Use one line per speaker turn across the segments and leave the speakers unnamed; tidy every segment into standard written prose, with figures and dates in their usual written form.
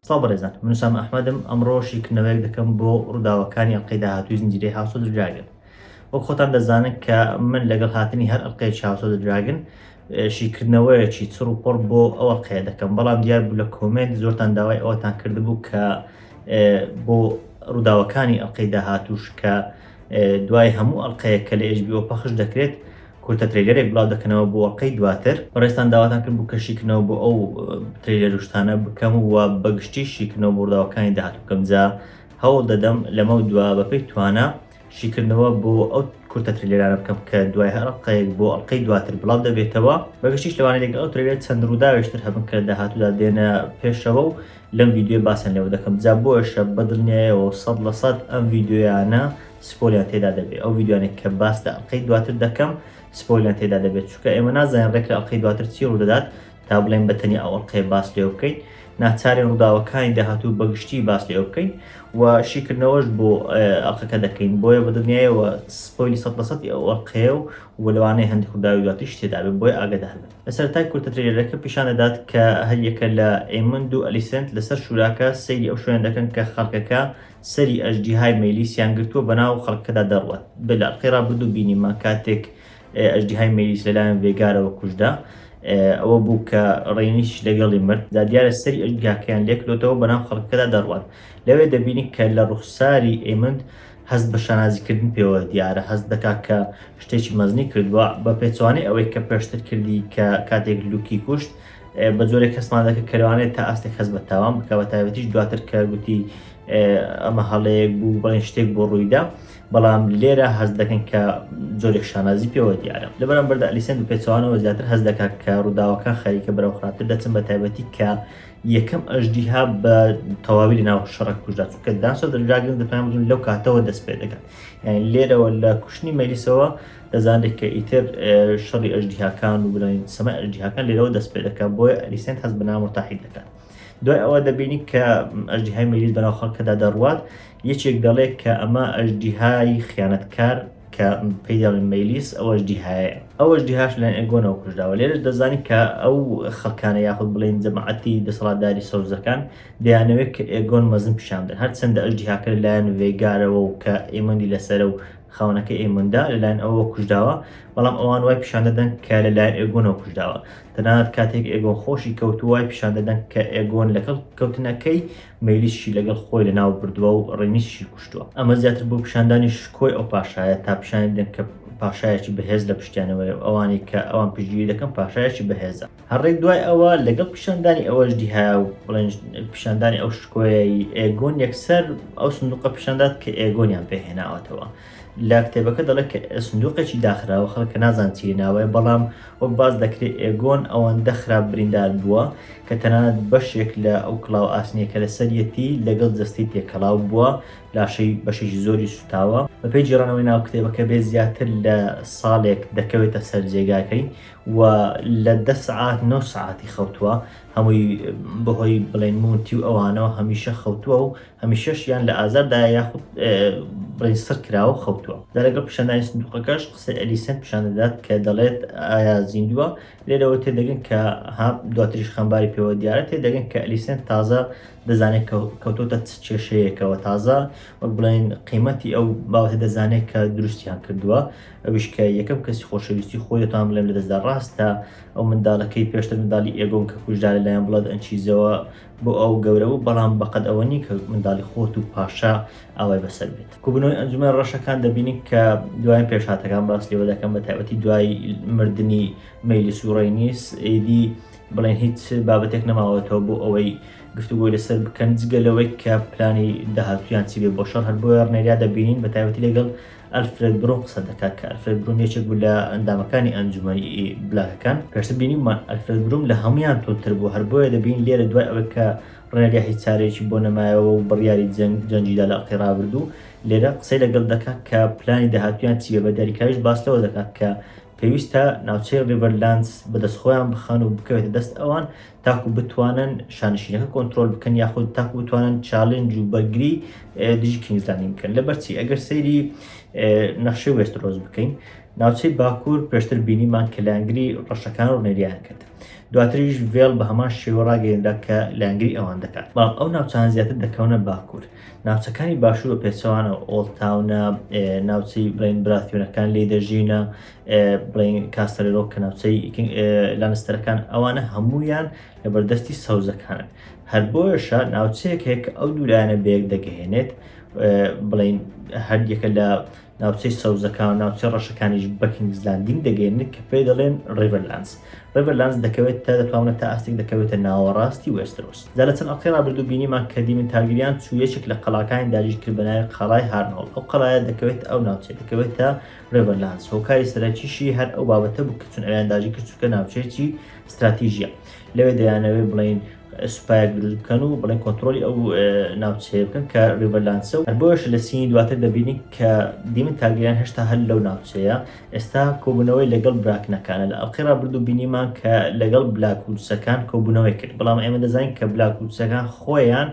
سابڕێزان من سام ئەحمەدم ئەمڕۆ شیکردنەوەیەک دەکەم بۆ ڕووداوەکانی ئەڵقەی داهاتووی زنجیرەی هاوس ئۆف دراگن. وەک خۆتان دەزانن کە من لەگەڵ هاتنی هەر ئەڵقەیەکی هاوس ئۆف دراگن شیکردنەوەیەکی چڕ و پڕ بۆ ئەو ئەڵقەیە دەکەم، بەڵام دیار بوو لە کۆمنت زۆرتان داوای ئەوەتان کردبوو کە بۆ ڕووداوەکانی ئەڵقەی داهاتووش کە دوای هەموو ئەڵقەیە کە لە HBO پەخش دەکرێت کورتە ترێلەرێک بڵاو دەکەنەوە بۆ ئەڵقەی دواتر. بەڕێستان داواتان کرد بوو کە شیکردنەوە بۆ ئەو ترێلەر شتانە بکەم و بەگشتی شیکردنەوە بۆ ڕووداوەکانی داهاتوو بکەم. جا هەوڵ دەدەم لەمە دوا بەپێی توانە شیکردنەوە بۆ ئەو کورتە ترێلەرانە بکەم کە دوای هەر ئەڵقەیەک بۆ ئەڵقەی دواتر بڵاو دەبێتەوە. بەگشتیش لەوانەیە لەگەڵ ئەو ترێلەر چەند ڕووداوێشتر هەبن کە لە داهاتوودا دێنە پێشەوە و لەم ڤیدیۆ باسییان لێوە دەکەم. جا بۆیشە بەدڵنیایەوە 100% ئەم ڤیدیۆیانە سپۆلیان تێدا دەبێت. ئەو ڤیدیۆانێک کە باس لە ئەڵقەی دواتر دەکەم سپۆیلان تێدا دەبێت، چونکە ئێمە نازانین ڕێک لە ئەڵقەی دواتر چی ڕوودەدات تا بڵێن بەتەنیا ئەو ئەڵقەیە باس لێوە بکەین. ناچارین ڕووداوەکانی داهاتوو بەگشتی باس لێوە بکەین و شیکردنەوەش بۆ ئەڵقەکە دەکەین، بۆیە بەدڵنیایەوە سپۆیلی 100% ئەو ئەڵقەیە و لەوانەیە هەندێک ڕووداوی دواتریش تێدا بێت، بۆیە ئاگادار بن. لە سەرەتای کورتە ترێلەرەکە پیشان دەدات کە هەر یەکە لە ئێمند و ئەلیسەنت لەسەر شوراکە سەیری ئەو شوێن دەکەن کە خەڵکەکە سەری ئەژدیهای مەیلیسیان گرتووە بەناو خەڵکەکەدا دەڕوات. بە ئەڵقەی ڕابردوو بینیمە کاتێک ئەژدیهای مەیلیس لەلایەن ڤێگارەوە کوژدا، ئەوە بوو کە ڕێنیش لەگەڵی مرد. دا دیارە سەری ئەژدیاکەیان لێکلۆتەوە بەناو خەڵکەکەدا دەڕوات. لەوێ دەبینی کە لە ڕوخساری ئێمند هەست بە شانازیکردن پێوە دیارە، هەست دەکات کە شتێکی مەزنی کردووە بە پێچوانەی ئەوەی کە پێشتر کردی کە کاتێک لوکی کوشت بە جۆرێک کەسمان دەکە کەروانێت تا ئاستێک هەست بە تاوان بکە، بە تایبەتیش دواتر کە گوتی ئەمە هەڵەیەک بوو بڵێن شتێک بۆ ڕوویدا، بەڵام لێرە هەست دەکەن کە جۆرێک شانازی پێوە دیارە. لەبەرامبەردا ئەلیسەنت و پێچوانەوە زیاتر هەست دەکات کە ڕووداوەکان خەریکە بەرەو خراپتر دەچن، بە تایبەتی کە یەکەم ئەژدیها بە تەواوی لەناو شەڕێک کوژدا، چونکە دانس ئۆف دراگنز دەتوانین بڵێن لەو کاتەوە دەست پێ دەکات. یعنی لێرەوە لە کوشتنی مەیلیسەوە دەزانێت کە ئیتر شەڕی ئەژدیهاکان و بڵێن سەمای ئەژدیهاکان لێرەوە دەست پێ دەکات، بۆیە ئەلیسەنت هەست بە نامۆتاحید دەکات. دوای ئەوە دەبینی کە ئەژدیهای مەیلیس بەناو خەڵکەدا دەڕوات، یەکێک دەڵێت کە ئەمە ئەژدیهای خیانەتکار کە پێی دەڵێن مەیلیس ئەو ئەژدیهایە، ئەو ئەژدیهاش لەلایەن ئێگۆنەوە کوژداوە. لێرەش دەزانی کە ئەو خەڵکانە یاخود بڵێن جەماعەتی دەسەڵاتداری سەوزەکان دەیانەوێت کە ئێگۆن مەزن پیشان بدەن، هەرچەندە ئەژدیهاکە لەلایەن ڤێگارەوە و کە ئێمەندی لەسەرە و خاونەکە ئێمندا لەلایەن ئەوە کوژداوە، بەڵام ئەوان وای پیشان دەدەن کە لەلایەن ئێگۆنەوە کوژداوە. تەنانەت کاتێک ئێگۆن خۆشی کەوتووە وای پیشان دەدەن کە ئێگۆن لەگەڵ کەوتنەکەی مەیلیسشی لەگەڵ خۆی لەناو بردووە و ڕێنیسشی کوشتووە. ئەمە زیاتر بۆ پیشاندانی شکۆی ئەو پاشایە تا پیشانی بدەن کە پاشایەکی بەهێز لە پشتیانەوەی ئەوانی کە ئەوان پشتگیری دەکەن پاشایەکی بەهێزە. هەڕێک دوای ئەوە لەگەڵ پیشاندانی ئەو ئەژدیهایە و بڵێن پیشاندانی ئەو شکۆیەی ئێگۆن یەکسەر ئەو سندوقە پیشاندات کە ئێگۆنیان پێهێناوەتەوە. لە کتێبەکە دەڵێت کە سندوقێکی داخراوە خەڵکە نازان چی ناوەیە، بەڵام وەک باز دەکرێت ئێگۆن ئەوەندە خراپ بریندار بووە کە تەنانەت بەشێک لە ئەو کڵاو ئاسنیە کە لە سەرەتی لەگەڵ جەستی تێکەڵاو بووە، لاشەی بەشێکی زۆری سوتاوە. بەپێی جێڕانەوەی ناو کتێبەکە بێ زیاتر لە ساڵێک دەکەوێتە سەر جێگاکەی و لە 10 سعات 9 سعاتی خەوتووە، هەمووی بەهۆی بڵێن مونتی و ئەوانەوە هەمیشە خەوتووە و هەمیشەشیان لە ئازاردا یاخود بڵێن سەر کراوە خەوتووە. دا لەگەڵ پیشاندانی سندوقەکەش قسەی ئەلیسەنت پیشان دەدات کە دەڵێت ئایا زیندووە. لێرەوە تێدەگەن کە دواتریش خەمباری پێوە دیارە، تێدەگەن کە ئەلیسەنت تازە دەزانێت کەوتۆتە کێشەیەکەوە، تازە وەک بڵێن قیمەتی ئەو باوەتە دەزانێت کە دروستیان کردووە، ئەویش کە یەکەم کەسی خۆشەویستی خۆی دەتوان بڵێم لە دەستدا ڕاستە ئەو منداڵەکەی پێشتر منداڵی ئێگۆن کە کوژدا لەلایەن بڵاد ئەنچیزەوە بۆ ئەو گەورە بوو، بەڵام بەقەد ئەوە نی کە منداڵی خۆت و پاشا ئەوەی بەسەر بێت. کوبنەوەی ئەنجومەن ڕەشەکان دەبینی کە دوای پێشهاتەکان باس لێوە دەکەم، بە تایبەتی دوای مردنی مەیلیس و ڕێنیس ئێدی بڵێن هیچ بابەتێک نەماوەتەوە بۆ ئەوەی گفتوگۆی لەسەر بکەن جگەلەوەی کە پلانی داهاتوویان چی بێ بۆ شەڕ. هەر بۆیە ڕێنێریا دەبینین بە تایبەتی لەگەڵ ئەلفرێد برۆن قسە دەکات کە ئەلفرێد برۆن یەکێک بوو لە ئەندامەکانی ئەنجومەنی بلاکەکان. پێشتر بینیمان ئەلفرێد برۆن لە هەمویان تۆنتر بوو، هەر بۆیە دەبین لێرە دوای ئەوە کە ڕێنێریا هیچ چارەیەکی بۆ نەمایەوە و بڕیاری جەنگیدا لە ئەڵقەی ڕابردوو، لێرە قسەی لەگەڵ دەکات کە پلانی داهاتوویان چی بێ. بە دیاریکاریش باس لەوە دەکات کە پێویستە ناوچەی ریڤەرلاندز بەدەستخۆیان بخەن و بکەوێتە دەست ئەوان تاکو بتوانن شانشینەکە کۆنتترۆل بکەن یاخود تاکو بتوانن چالنج و بەرگری دژی کینگزلندی بکەن. لەبەرچی ئەگەر سەیری نەخشەی وێسترۆز بکەین ناوچەی باکوور پێشتر بینیمان کە لایەنگری ڕەشەکان ڕوونێریان کرد. دواتریش ڤێڵ بە هەمان شێوە ڕاگەیەنرا کە لایەنگری ئەوان دەکات. بەڵام ئەو ناوچان زیاتر دەکەونە باکوور. ناوچەکانی باشوور و پێچەوانە ئۆڵتاونە، ناوچەی بڵین براتیۆنەکان لێ دەژینە، بڵین کاستەرێرۆ کە ناوچەی لانستەرەکان، ئەوانە هەموویان لە بەردەستی سەوزەکانن. هەر بۆیەشە ناوچەیەک هەیە کە ئەو دوولایەنە بەیەک دەگەهێنێت، بڵین هەردیەکە لە ناوچەی سەوزەکان و ناوچەی ڕەشەکانیش بە کینگز لاندینگ دەگەێنێت کە پێی دەڵێن ریڤەرلاندز. ریڤەرلاندز دەکەوێت تا دەتوانێت تا ئاستێک دەکەوێتە ناوەڕاستی وێسترۆس. جا لە چەند ئەڵقەی ڕابردوو بینیمان کە دیمن تارگریان چوویەکێک لە قەڵاکانی داگیر کرد بە ناوی قەڵای هارنۆڵ. ئەو قەڵایە دەکەوێت ئەو ناوچەیە دەکەوێتە ریڤەرلاندز. هۆکاری سەرەکیشی هەر ئەو بابەتە بوو کە چون ئەویان داگیر کرد چونکە ناوچەیەکی استراتیژیە. لەوێ دەیانەوێت بڵین سوپایەک دروست بکەن و بڵین کۆنتڕۆلی ئەو ناوچەیە بکەن کە ریڤەرلاندسە. هەر بۆیەش لە سینی دواتر دەبینی کە دیمن تارگریان هێشتا هەر لەو ناوچەیە ئێستا کۆبوونەوەی لەگەڵ براکنەکانە. لە ئەڵقەی ڕابردوو بینیمان کە لەگەڵ بلاکوودسەکان کۆبوونەوەی کرد، بەڵام ئێمە دەزانین کە بلاکوودسەکان خۆیان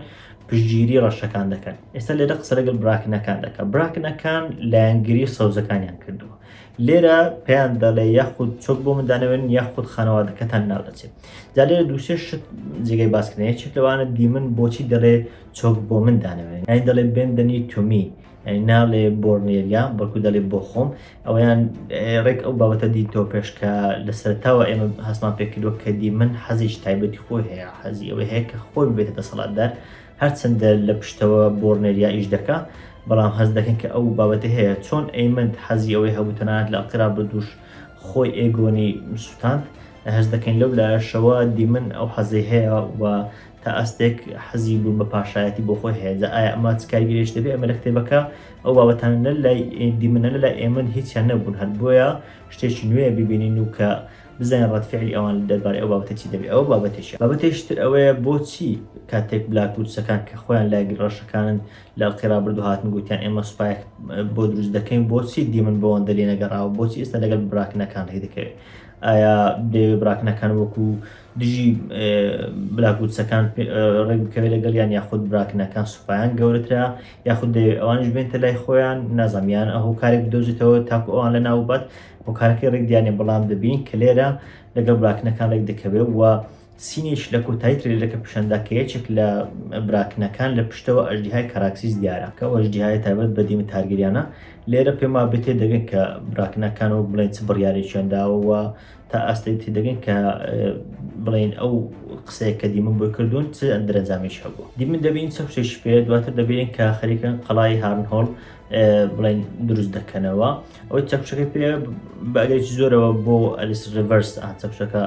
پشتگیری ڕەشەکان دەکەن. ئێستا لێرە قسە لەگەڵ براکنەکان دەکات. براکنەکان لایەنگری سەوزەکانیان کردووە. لێرە پێیان دەڵێ یاخود چۆک بۆ مندانەوێن یاخود خانەوادەکەتان ناودەچێت. جا لێرە دووسێ شت جێگەی باسکردنەیەکێک لەوانە دیمن بۆچی دەڵێ چۆک بۆ من دانەوێن، یانی دەڵێ بێندەنی تومی، یعنی ناڵێ بۆرنێریا بەڵکو دەڵێ بۆ خۆم. ئەویان ڕێک ئەو بابەتە دیتەوە پێشکە لە سەرتاوە ئێمە هەستمان پێکردووە کە دیمن حەزیش تایبەتی خۆی هەیە، حەزی ئەوەی هەیە کە خۆی ببێتە دەسەڵاتدار، هەرچەندە لە پشتەوە بۆرنێریا ئیش دەکا، بەڵام هەست دەکەن کە ئەو بابەتە هەیە. چۆن ئەیمەند حەزی ئەوەی هەبوو تەنانەت لە ئەڵقەی ڕابردووش خۆی ئێگۆنی سووتاند، هەست دەکەین لەو لایەشەوە دیمن ئەو حەزی هەیە و تا ئەستێک حەزی بوون بە پاشایەتی بۆ خۆی هەیە. جا ئایا ئەمە چ کاریگەریش دەبێت؟ ئەمە لە کتێبەکە ئەو بابەتانە لە لای دیمنە لە لای ئێمن هیچیان نەبوون، هەر بۆیە شتێکی نوێیە ببینین و کە بزانین ڕەتفعلی ئەوان دەربارەی ئەو بابەتە چی دەبێت. ئەوە بابەتێکە. بابەتێکتر ئەوەیە بۆچی کاتێک بلاکوودسەکان کە خۆیان لایەنگری ڕەشەکانن لە ئەڵقەی ڕابردوو هاتن گوتیان ئێمە سوپایەک بۆ دروست دەکەین، بۆچی دیمن بۆەوەندە لێ نەگەڕاوە، بۆچی ئێستا لەگەڵ براکنەکان ڕێ دەکەوێت؟ ئایا دەیەوێت براکنەکان وەکو دژی بلاکوودسەکان ڕێک بکەوێت لەگەڵیان، یاخود براکنەکان سوپایان گەورەترا، یاخود دەیەوێت ئەوانش بێنتە لای خۆیان، نازانیان ئەو کارێک بدۆزیتەوە تاکو ئەوان لە ناو بات هۆکارەکەی ڕێک دیانێ. بەڵام دەبین کە لێرە لەگەڵ براکنەکان ڕێک دەکەوێت و سینێش لە کۆتایی ترێلەکە پیشەندا کە یەکێک لە براکنەکان لە پشتەوە ئەژدیهای کاراکسیس دیارە کە ئەو ئەژدیهای تایبەت بە دیمن تارگریانە. لێرە پێما بێتێ دەگەن کە براکنەکانەوە بڵێن چ بڕیارێکیانداوە تا ئەستێک دەگەن کە بڵین ئەو قسەیە کە دیمن بۆی کردوون چ ئەندرەنجامیش هەبوو. دیمن دەبین چە شتێکی پێ دواتر دەبینین کە خەریکن قەڵای هارنهۆڵ بڵین دروست دەکەنەوە. ئەوەی چەکشەکەی پێ بەگەرێکی زۆرەوە بۆ ئەلیس ریڤەرس چەکشەکە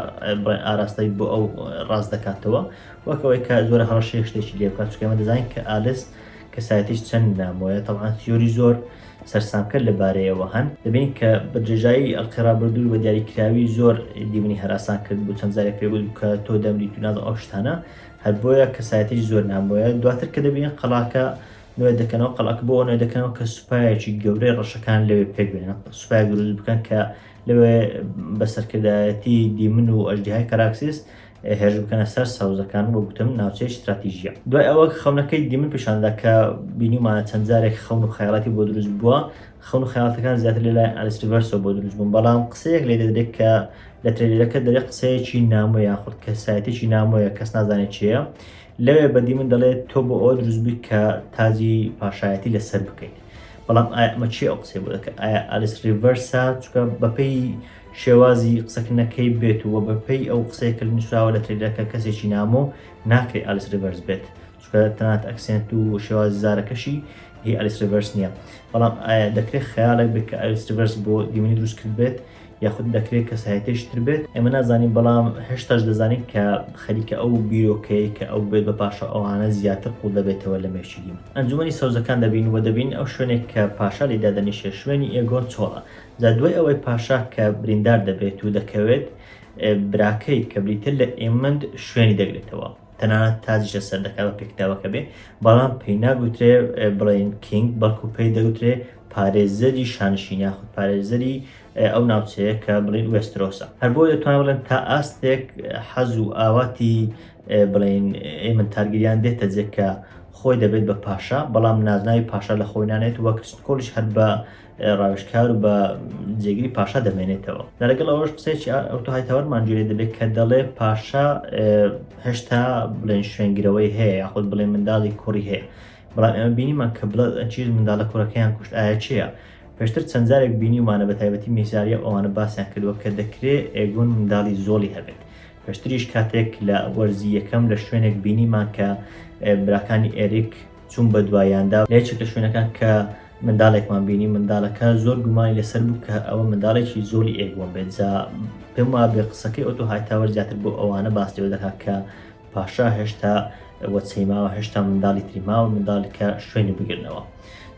ئاراستەی بۆ ئەو ڕاست دەکاتەوە، وەکەوەی کە زۆرە هەڵەشەیە شتێکی لێ بکات، چونکە ئێمە دەزانین کە ئالیس کەسایەتیش چەند نامۆیە. تەڵعان تیۆری زۆر سەرسامکرد لەبارەیەوە هەن. دەبینین کە بە درێژایی ئەڵقەی ڕابردوو بە دیاریکراوی زۆر دیمنی هەراسان کرد بوو، چەند جارێک پێ بوو کە تۆ دەمریت و نازانم ئەو شتانە، هەر بۆیە کەسایەتیش زۆر نامۆیە. دواتر کە دەبینین قەڵاکە نوێ دەکەنەوە، قەڵاک بۆ نوێ دەکەنەوە کە سوپایەکی گەورەی ڕەشەکان لەوێ پێک بێنن، سوپایەک دروست بکەن کە لەوێ بەسەرکردایەتی دیمن و ئەژدیهای کاراکسیس هێرش بکەنە سەر سەوزەکان بۆ گوتم ناوچەی استراتیژیە. دوای ئەوە خەونەکەی دیمن پیشاندا کە بینیمانە چەند جارێک خەون و خەیاڵەتی بۆ دروست بووە. خەون و خەیاڵەتەکان زیاتر لەلای ئەلیس ریڤەرسەوە بۆ دروست بوون، بەڵام قسەیەک لێ دەدرێت کە لە ترێلەکە دەرێت قسەیەکی نامۆیە یاخود کەسایەتێکی نامۆیە، کەس نازانێت چییە. لەوێ بە دیمن دەڵێت تۆ بۆ ئەوە دروست بوویت کە تاجی پاشایەتی لەسەر بکەیت. بەڵام ئایا ئەمە چی ئەو قسەی بۆ دەکات؟ ئایا ئەلیس ریڤەرسە چونکە بەپێی شێوازی قسەکردنەکەی بێت و بەپێی ئەو قسەیە کە نووسراوە لە ترێلەکە کەسێکی نامۆ ناکرێت ئەلیس ریڤەرس بێت، چونکە تەنانەت ئەکسێنت و شێوازی زارەکەشی هی ئەلیس ریڤەرس نییە. بەڵام ئایا دەکرێت خەیاڵێک بێت کە ئەلیس ریڤەرس بۆ دیمنی دروست کرد بێت یاخود دەکرێت کەسایەتیشتر بێت؟ ئێمە نازانین، بەڵام هێشتاش دەزانین کە خەریکە ئەو بیرۆکەی کە ئەو بێت بە پاشا ئەوانە زیاتر قوڵ دەبێتەوە لە مێشی دیمن. ئەنجومەنی سەوزەکان دەبین و دەبین ئەو شوێنێک کە پاشا لێدا دەنیشێت شوێنی ئێگۆن چۆڵە. جا دوای ئەوەی پاشا کە بریندار دەبێت و دەکەوێت براکەی کە بریتر لە ئێمەند شوێنی دەگرێتەوە، تەنانەت تاجیشە سەر دەکات بە پێکتاوەکە بێ، بەڵام پێی ناگوترێ بڵین کینگ، بەڵکو پێی دەگوترێ پارێزەری شانشین یاخود پارێزەری ئەو ناوچەیە کە بڵین وێسترۆسە. هەر بۆ دەتوانین بڵێن تا ئاستێک حەز و ئاواتی بڵین ئێمن تارگریان دێتە جێ کە خۆی دەبێت بە پاشا بەڵام نازناوی پاشا لە خۆی نانێت وە کریستین کۆڵیش هەر بە ڕاوێژکار و بە جێگیری پاشا دەمێنێتەوە. لەگەڵ ئەوەش قسەیەکی ئۆتۆهایتاوەرمان گوێ دەبێت کە دەڵێ پاشا هێشتا بڵێن شوێنگرەوەی هەیە یاخود بڵێن منداڵی کوڕی هەیە، بەڵام ئێمە بینیمان کە چیز منداڵە کوڕەکەیان کوشت ئایا چییە؟ پێشتر چەند جارێک بینیمانە بە تایبەتی میزاریە ئەوانە باسییان کردووە کە دەکرێت ئێگۆن منداڵی زۆڵی هەبێت. پێشتریش کاتێک لە وەرزی یەکەم لە شوێنێک بینیمان کە براکانی ئێریک چوون بە دوایاندا لە یەکێک لە شوێنەکان کە منداڵێکمان بینی منداڵەکە زۆر گومانی لەسەر بوو کە ئەوە منداڵێکی زۆری ئێگۆن بێت. پێم وایە بێ قسەکەی ئۆتۆهایتاوەر زیاتر بۆ ئەوانە باستەوە دەکات کە پاشا هێشتا وەچەی ماوە، هێشتا منداڵی تری ماوە، منداڵێکە شوێنی بگرنەوە.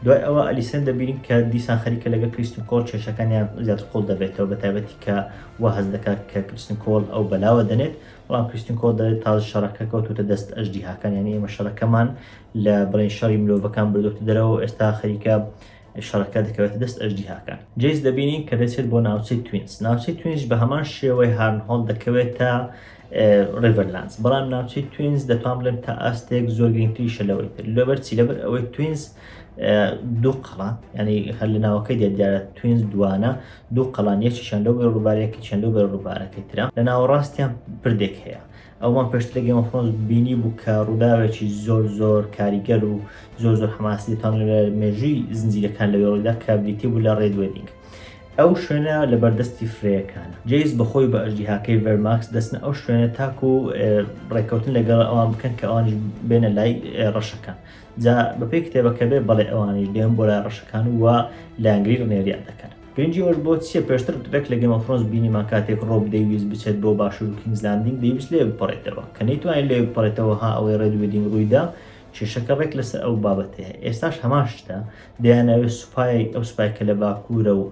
دوای ئەوە ئەلیسەن دەبینین کە دیسان خەریکە لەگە کریستین کۆڵ کێشەکانیان زیاتر قوڵ دەبێتەوە بە تایبەتی کە وا هەز دەکات کە کریستین کۆڵ ئەو بەلاوە دەنێت، بەڵام کریستین کۆڵ دەڵێت تازە شەڕەکە کەوتوتە دەست ئەژدیهاکان، یعنی ئێمە شەڕەکەمان لە بڵێن شەڕی مرۆڤەکان بردوتە دەرەوە ئێستا خەریکە شەڕەکە دەکەوێتە دەست ئەژدیهاکان. جێیز دەبینین کە دەچێت بۆ ناوچەی توینز. ناوچەی توینز بە هەمان شێوەی هارنهۆڵ دەکەوێتە ریڤەرلاندز، بەڵام ناوچەی توینز دەتوان بڵێن تا ئاستێک زۆر گرنگتریشە لەوەی تر. لەبەرچی لەبەر ئەوەی توینز دوو قەڵان، ینی هەر لە ناوەکەی دیارە توینز دوانە، دوو قەڵان، یەکیشان لەو بێ ڕووبارەیەکی چەند لەو بێ ڕووبارەکەی ترە، لە ناوەڕاستیان پردێک هەیە. ئەومان پێشتر لە گێم ئۆف ترۆنز بینی بوو کە ڕووداوێکی زۆر کاریگەر و زۆر حماسی دەتوان لە مێژووی زنجیرەکان لەوێ ڕوویدا کە بریتی بوو لە ڕێد وێدینگ. ئەو شوێنە لە بەردەستی فرەیەکانە. جێیز بەخۆی بە ئەژدیهاکەی ڤێرماکس دەستنە ئەو شوێنە تاکو و ڕێکەوتن لەگەڵ ئەوان بکەن کە ئەوانش بێنە لای ڕەشەکان. جا بەپێی کتێبەکە بێ بەڵێ ئەوانیش دێن بۆ لای ڕەشەکان وە لایەنگری ڕنێریان دەکەن. گرنگی ئەوەش بۆ چییە؟ پێشتر ڕێک لە گێم ئۆف ترۆنز بینیمان کاتێک ڕۆب دەیویست بچێت بۆ باشوور و کینگز لاندینگ دەیویست لێ بپەڕێتەوە، کە نەیتوانین لێ بپەڕێتەوە ها ئەوەی ڕێد وێدینگ ڕوویدا کێشەکە ڕێک لەسەر ئەو بابەتەیە. ئێستاش هەمان شتە دەیانەوێت ئەو سوپای کە لە باکوورە و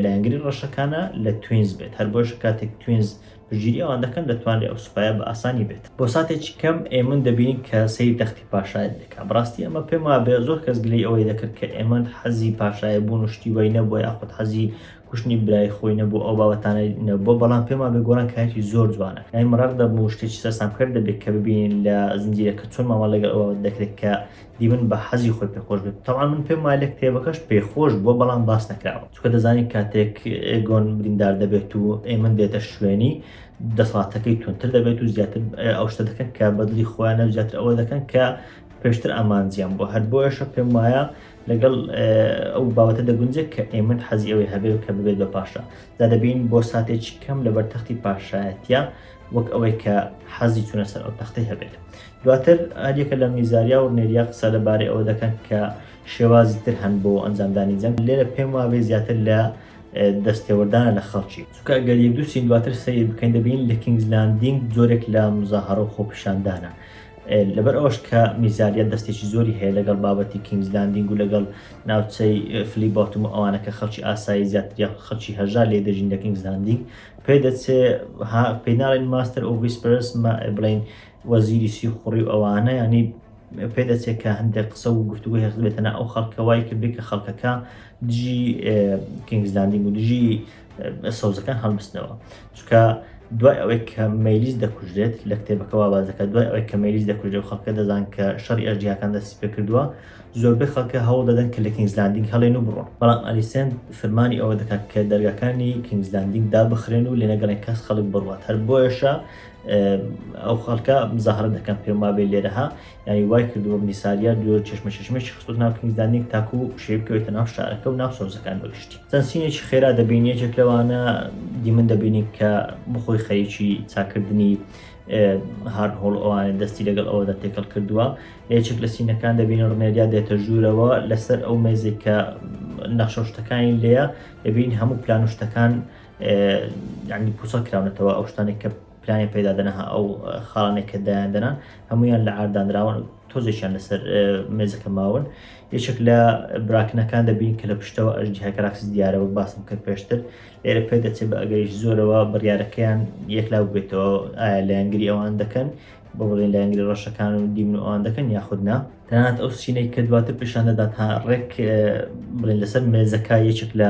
لایەنگری ڕەشەکانە لە توینز بێت، هەر بۆش کاتێک توینز پژگیری ئەوان دەکەن دەتوانێت ئەو سوپایە بە ئاسانی بێت. بۆ ساتێکی کەم ئێمن دەبینین کە سەیری تەختی پاشایەت دەکات. بەڕاستی ئەمە پێم وایە بێ زۆر کەس گلەی ئەوەی دەکرد کە ئێمن حەزی پاشایە بوون و شتی وای نەبووە یاخود حەزی کوشتنی برای خۆی نەبوو ئەو بابەتانە نەبووە، بەڵام پێم وایە بێ گۆڕان کارێکی زۆر جوانە. یعنی مەڕەق دەبوو شتێکی سەرسامکرد دەبێت کە ببینین لە زنجیرەکە چۆن ماوە لەگەڵ ئەوە دەکرێت کە دیمن بە حەزی خۆی پێخۆش بێت. تەواو من پێم وایە لە کتێبەکەش پێخۆش بووە بەڵام باس نەکراوە، چونکە دەزانین کاتێک ئێگۆن بریندار دەبێت و ئێمن دێتە شوێنی دەسەڵاتەکەی تونتر دەبێت و زیاتر ئەو شتە دەکەن کە بەدڵی خۆیانە زیاتر ئەوە دەکەن کە پێشتر ئامانجیان بووە. هەر بۆیەشە پێم وایە لەگەڵ ئەو بابەتە دەگونجێت کە ئێمن حەزی ئەوەی هەبێت کە ببێت بە پاشا. جا دەبین بۆ ساتێکی کەم لەبەر تەختی پاشایەتیە وەک ئەوەی کە حەزی چوونە سەر ئەو تەختەی هەبێت. دواتر هەریەکە لە میزاریا و نێریا قسە لەبارەی ئەوە دەکەن کە شێوازی تر هەن بۆ ئەنجامدانی جەنگ. لێرە پێم وابێ زیاتر لە دەستێوەردانە لە خەڵکی، چونکە ئەگەر یەک دوو سین دواتر سەیر بکەین دەبین لە کینگز لاندینگ زۆرێک لە مزاهەرە و خۆپیشاندانە. لەبەر ئەوەش کە میزاریە دەستێکی زۆری هەیە لەگەڵ بابەتی کینگز لاندینگ و لەگەڵ ناوچەی فلیبۆتم و ئەوانە کە خەڵکی ئاسایی زیاتر خەڵکی هەژار لێ دەژین لە کینگز لاندینگ پێ دەچێت پێی ناڵێن ماستەر ئۆف ویسپەرس بڵین وەزیری سی خوڕی و ئەوانە، ینی پێ دەچێت کە هەندێک قسە و گفتوگوی هەست بێتەنە ئەو خەڵکە وای کردێ کە خەڵکەکە دژی کینگز لاندینگ و دژی سەوزەکان هەڵبستنەوە. چونکە دوای ئەوەی کە مەیلیز دەکوژرێت لە کتێبەکەەوە بازەکە دوای ئەوەی کە مەیلیز دەکوژێت و خەڵکە دەزان کە شەڕی ئەژدیهاکان دەستی پێ کردووە زۆربەی خەڵکە هەوڵ دەدەن کە لە کینگز لاندینگ هەڵێن و بڕۆن، بەڵام ئەلیسەن فەرمانی ئەوە دەکات کە دەرگاکانی کینگز لاندینگ دابخرێن و لێنەگەڵێن کەس خەڵک بڕوات. هەر بۆیەشە ئەو خەڵکە مزاهرە دەکەن پێم وابێ لێرەها، ینی وای کردووە میساریە دوۆ چێشمەشێکی خستوت ناو کینگز لاندینگ تاکو شێ بکەوێتە ناو شارەکە و ناو سەوزەکان بەگشتی. چەند سینێکی خێرا دەبین، یەکێک لەوانە دیمن دەبینی کە بخۆی خەریکی چاکردنی هارنهۆڵ ئەوانە دەستی لەگەڵ ئەوەدا تێکەڵ کردووە. یەکێک لە سینەکان دەبینە ڕنێریا دێتە ژوورەوە لەسەر ئەو مێزێک کە نەخشە شتەکانی لێیە دەبین هەموو پلان و شتەکان یعنی پوسە کراونەتەوە، ئەو شتانێک کە پلانی پێدادەنەها ئەو خاڵانێک کە دایاندەنا هەمویان لە ئاردانراون تۆزێکیان لەسەر مێزەکە ماون. یەکێک لە براکنەکان دەبین کە لە پشتەوە ئەژدیهاکە راکس دیارەوە باسم کرد پێشتر، لێرە پێ دەچێت بە ئەگەریش زۆرەوە بڕیارەکەیان یەکلااو بێتەوە ئایا لایەنگری ئەوان دەکەن بۆ بڵێن لایەنگری ڕەشەکان و دیمن و ئەوان دەکەن یاخود نا تەنانەت ئەو سینەی کە دواتر پیشان دەدات ڕێک بڵێن لەسەر مێزەکە یەکێک لە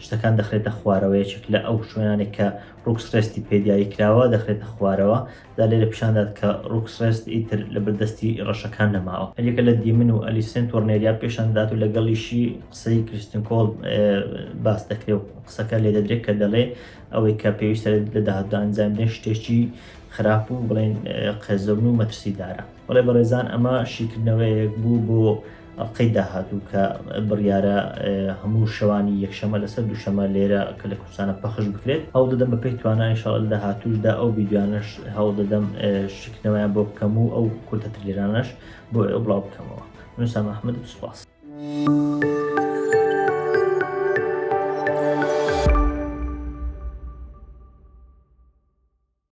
شتەکان دەخرێتە خوارەوە، یەکێک لە ئەو شوێنانێک کە ڕوکسڕێستی پێدیاری کراوە دەخرێتە خوارەوە. دا لێرە پیشاندات کە ڕوکسڕێست ئیتر لە بەردەستی ڕەشەکان نەماوە. هەریەکە لە دیمن و ئەلیسنت وەرنێریا پێشاندات و لەگەڵیشی قسەی کریستین کۆڵ باس دەکرێت و قسەکە لێ دەدرێت کە دەڵێ ئەوەی کە پێویستە لە داهاتوودا ئەنجام بدرێن شتێکی خراپ و بڵێن قێزەون و مەترسیدارە. بەڵێ بەڕێزان ئەمە شیکردنەوەیەک بوو بۆ ئەڵقەی داهاتوو کە بڕیارە هەموو شەوانی یەکشەمە لەسەر دووشەمە لێرە کە لە کوردستانە پەخش بکرێت. هەوڵ دەدەم بە پێی توانای ئینشاڵڵا لە داهاتووشدا ئەو ڤیدیۆیانەش هەوڵ دەدەم شیکردنەوەیان بۆ بکەم و ئەو کورتە ترلێرانەش بۆ بڵاو بکەمەوە. نووسا محەممەد سوپاس.